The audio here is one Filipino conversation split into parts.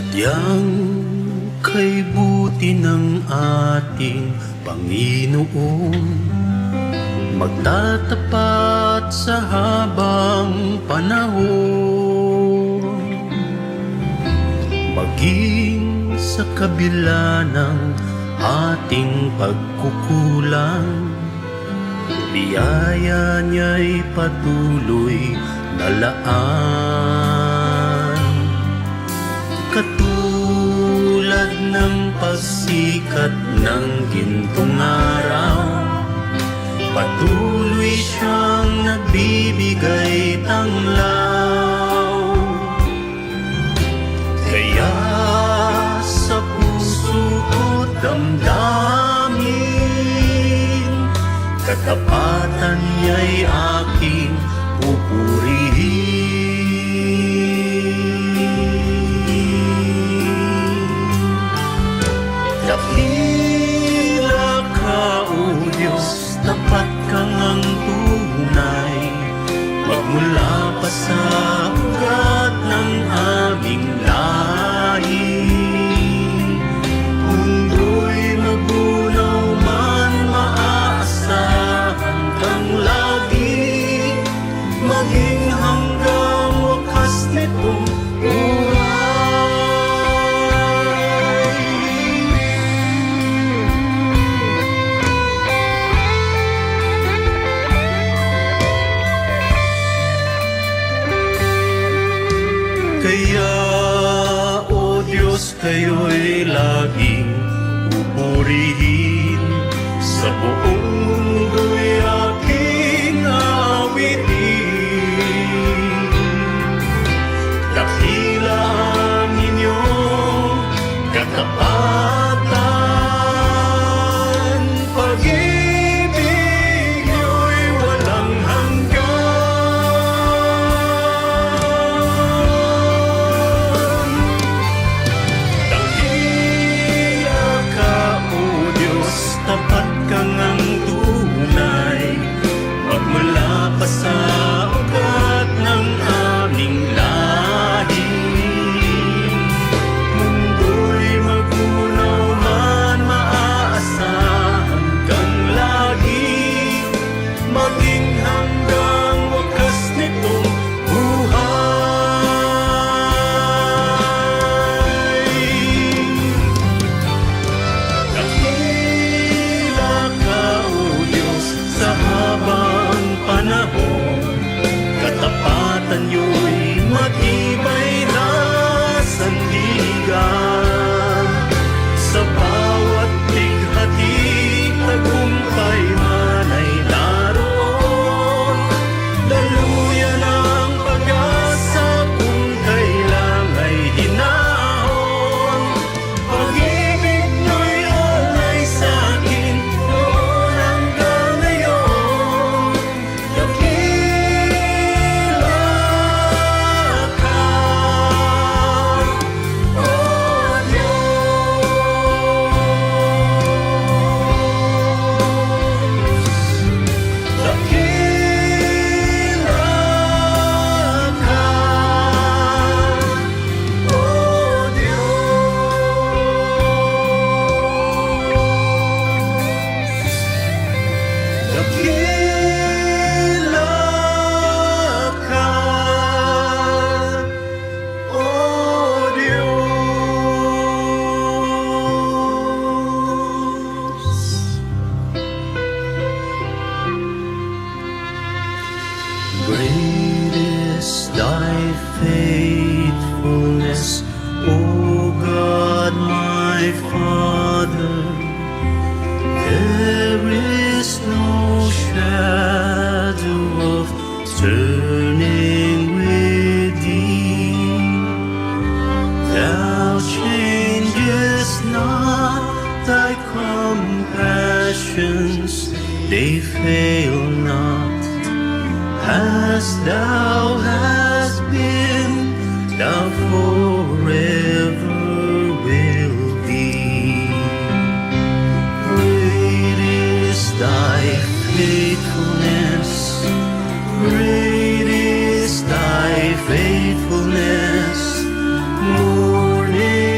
Sadyang kay buti ng ating Panginoon, magtatapat sa habang panahon. Maging sa kabila ng ating pagkukulang, biyaya niya'y patuloy na laan. Katulad ng pagsikat ng gintong araw, patuloy siyang nagbibigay tanglaw. Kaya sa puso ko't damdamin, katapatan niya'y aking pupurihin. Dakila ka, O Diyos, tapat kang ang tunay, magmula pa sa ugat ng aming lahi. Mundo'y magunaw man, maaasahan kang lagi, maging hanggang wakas nitong buhay. Kaya, O Diyos, kayo'y laging pupurihin, sa buong mundo'y aking awitin. Dakila ang inyong katapatan, pag-ibig niyo'y walang hanggan. Tapat kang ang tunay, magmula pa sa ugat ng aming lahi. Mundo'y magunaw man, maaasahan kang lagi, maging hanggang wakas nitong katapatan niyo'y matibay na sandigan. Sa bawat tighati, tagumpay man ay naroon. Daluyan ang pag-asa kung kailang ay hinahon. Pag-ibig niyo'y alay sa'kin noon hanggang ngayon. Great is thy faithfulness, O God my Father. There is no shadow of turning with thee. Thou changest not, thy compassions, they fail not. As thou hast been, thou forever will be. Great is thy faithfulness, great is thy faithfulness, morning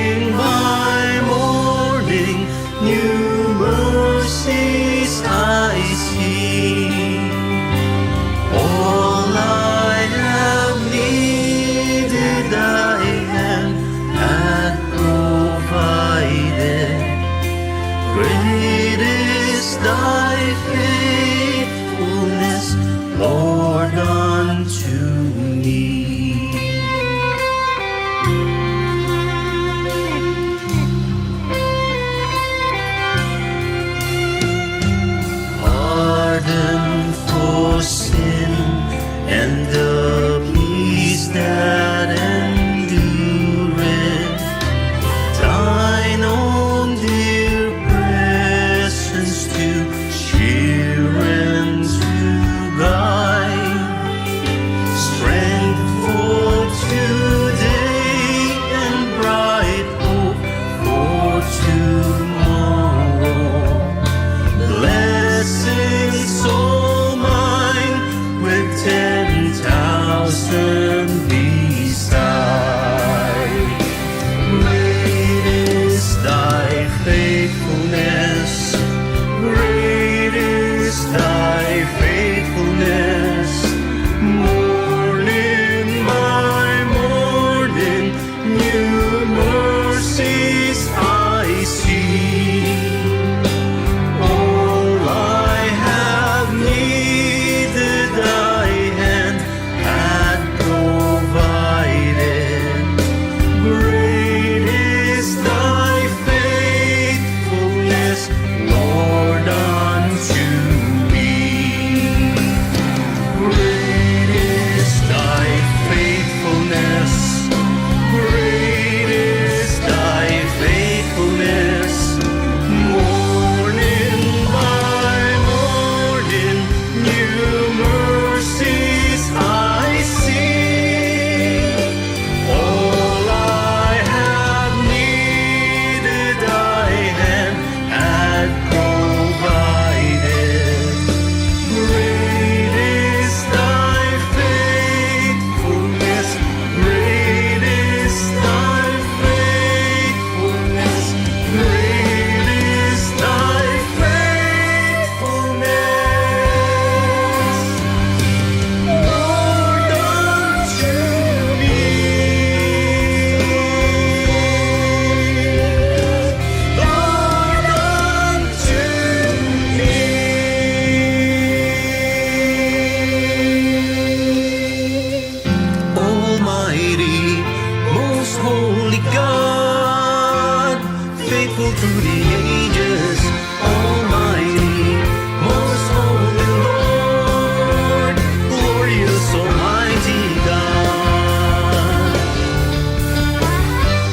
through the ages, Almighty, most holy Lord, glorious Almighty God.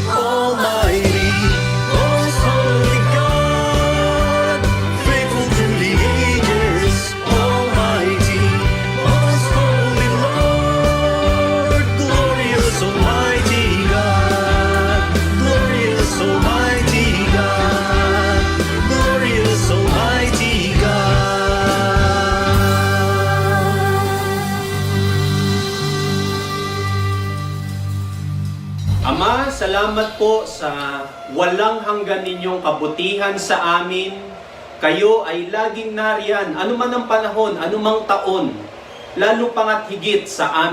Almighty, most holy God, faithful through the ages, Almighty, most holy Lord, glorious Almighty God, glorious Almighty God, glorious Almighty God. Ama, salamat po sa walang hanggan ninyong kabutihan sa amin. Kayo ay laging nariyan, anuman ang panahon, anumang taon, lalo pangat higit sa amin.